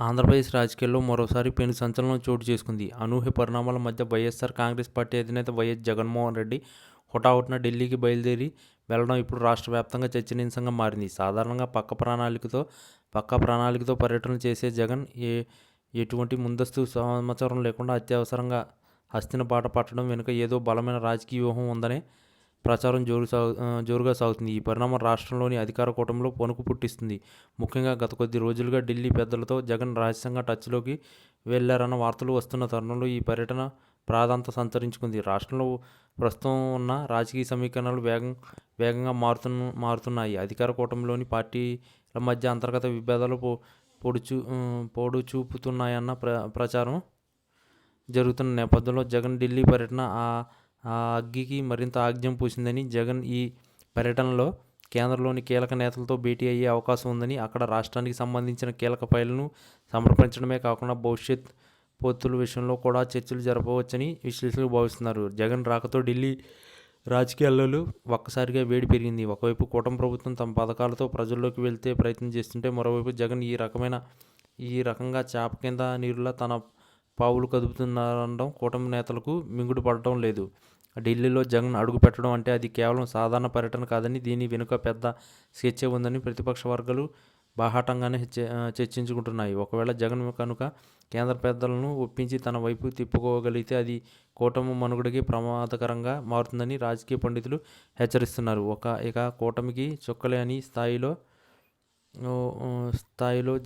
ఆంధ్రప్రదేశ్ రాజకీయాల్లో మరోసారి పెను సంచలనం చోటు చేసుకుంది. అనూహ్య పరిణామాల మధ్య వైఎస్ఆర్ కాంగ్రెస్ పార్టీ అధినేత వైఎస్ జగన్మోహన్ రెడ్డి హుటాహుటిన ఢిల్లీకి బయలుదేరి వెళ్లడం ఇప్పుడు రాష్ట్ర వ్యాప్తంగా చర్చనీయాంశంగా మారింది. సాధారణంగా పక్కా ప్రణాళికతో పర్యటనలు చేసే జగన్ ఎటువంటి ముందస్తు సమాచారం లేకుండా అత్యవసరంగా హస్తిన బాట పట్టడం వెనుక ఏదో బలమైన రాజకీయ వ్యూహం ఉందనే ప్రచారం జోరుగా సాగుతుంది. ఈ పరిణామం రాష్ట్రంలోని అధికార కూటమిలో వణుకు పుట్టిస్తుంది. ముఖ్యంగా గత కొద్ది రోజులుగా ఢిల్లీ పెద్దలతో జగన్ రహస్యంగా టచ్లోకి వెళ్లారన్న వార్తలు వస్తున్న తరుణంలో ఈ పర్యటన ప్రాధాన్యత సంతరించుకుంది. రాష్ట్రంలో ప్రస్తుతం ఉన్న రాజకీయ సమీకరణలు వేగంగా మారుతున్నాయి. అధికార కూటమిలోని పార్టీల మధ్య అంతర్గత విభేదాలు పొడు చూపుతున్నాయన్న ప్రచారం జరుగుతున్న నేపథ్యంలో జగన్ ఢిల్లీ పర్యటన ఆ అగ్గికి మరింత ఆజ్యం పూసిందని, జగన్ ఈ పర్యటనలో కేంద్రంలోని కీలక నేతలతో భేటీ అయ్యే అవకాశం ఉందని, అక్కడ రాష్ట్రానికి సంబంధించిన కీలక ఫైళ్లను సమర్పించడమే కాకుండా భవిష్యత్ పొత్తుల విషయంలో కూడా చర్చలు జరపవచ్చని విశ్లేషకులు భావిస్తున్నారు. జగన్ రాకతో ఢిల్లీ రాజకీయాల్లో ఒక్కసారిగా వేడి పెరిగింది. ఒకవైపు కూటమి ప్రభుత్వం తమ పథకాలతో ప్రజల్లోకి వెళ్తే ప్రయత్నం చేస్తుంటే, మరోవైపు జగన్ ఈ రకంగా చేప కింద నీరులా తన పావులు కదుపుతున్నారనడం కూటమి నేతలకు మింగుడు పడటం లేదు. ఢిల్లీలో జగన్ అడుగు పెట్టడం అంటే అది కేవలం సాధారణ పర్యటన కాదని, దీని వెనుక పెద్ద స్కెచ్చే ఉందని ప్రతిపక్ష వర్గాలు బాహాటంగానే చర్చించుకుంటున్నాయి. ఒకవేళ జగన్ కనుక కేంద్ర పెద్దలను ఒప్పించి తన వైపు తిప్పుకోగలిగితే అది కూటమి మనుగడకి ప్రమాదకరంగా మారుతుందని రాజకీయ పండితులు హెచ్చరిస్తున్నారు. ఇక కూటమికి చుక్కలేని స్థాయిలో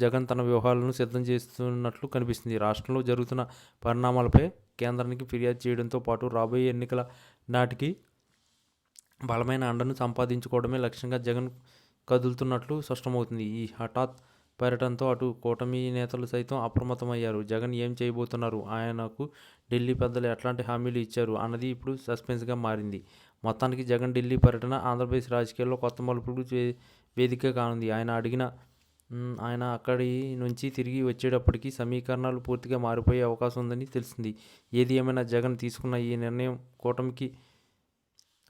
జగన్ తన వ్యూహాలను సిద్ధం చేస్తున్నట్లు కనిపిస్తుంది. రాష్ట్రంలో జరుగుతున్న పరిణామాలపై కేంద్రానికి ఫిర్యాదు చేయడంతో పాటు రాబోయే ఎన్నికల నాటికి బలమైన అండను సంపాదించుకోవడమే లక్ష్యంగా జగన్ కదులుతున్నట్లు స్పష్టమవుతుంది. ఈ హఠాత్ పర్యటనతో అటు కూటమి నేతలు సైతం అప్రమత్తమయ్యారు. జగన్ ఏం చేయబోతున్నారు, ఆయనకు ఢిల్లీ పెద్దలు ఎట్లాంటి హామీలు ఇచ్చారు అన్నది ఇప్పుడు సస్పెన్స్గా మారింది. మొత్తానికి జగన్ ఢిల్లీ పర్యటన ఆంధ్రప్రదేశ్ రాజకీయాల్లో కొత్త మలుపులకు వేదిక కానుంది. ఆయన అక్కడి నుంచి తిరిగి వచ్చేటప్పటికి సమీకరణాలు పూర్తిగా మారిపోయే అవకాశం ఉందని తెలిసింది. ఏది ఏమైనా జగన్ తీసుకున్న ఈ నిర్ణయం కూటమికి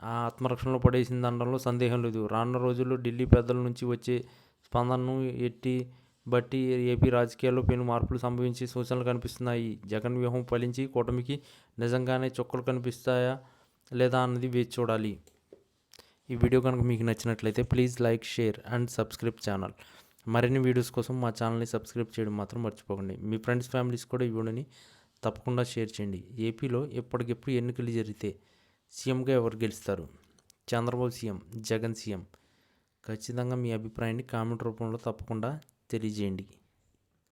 ఆత్మరక్షణలో పడేసిందనడంలో సందేహం లేదు. రానున్న రోజుల్లో ఢిల్లీ పెద్దల నుంచి వచ్చే స్పందనను బట్టి ఏపీ రాజకీయాల్లో పెను మార్పులు సంభవించే సూచనలు కనిపిస్తున్నాయి. జగన్ వ్యూహం ఫలించి కూటమికి నిజంగానే చుక్కలు కనిపిస్తాయా లేదా అన్నది వేచి చూడాలి. ఈ వీడియో కనుక మీకు నచ్చినట్లయితే please like, share and subscribe channel. మరిన్ని వీడియోస్ కోసం మా ఛానల్ని సబ్స్క్రైబ్ చేయడం మాత్రం మర్చిపోకండి. మీ ఫ్రెండ్స్, ఫ్యామిలీస్ కూడా ఈ వీడియోని తప్పకుండా షేర్ చేయండి. ఏపీలో ఎప్పటికెప్పుడు ఎన్నికలు జరిగితే సీఎంగా ఎవరు గెలుస్తారు? Chandrababu CM, Jagan CM? ఖచ్చితంగా మీ అభిప్రాయాన్ని కామెంట్ రూపంలో తప్పకుండా తెలియజేయండి.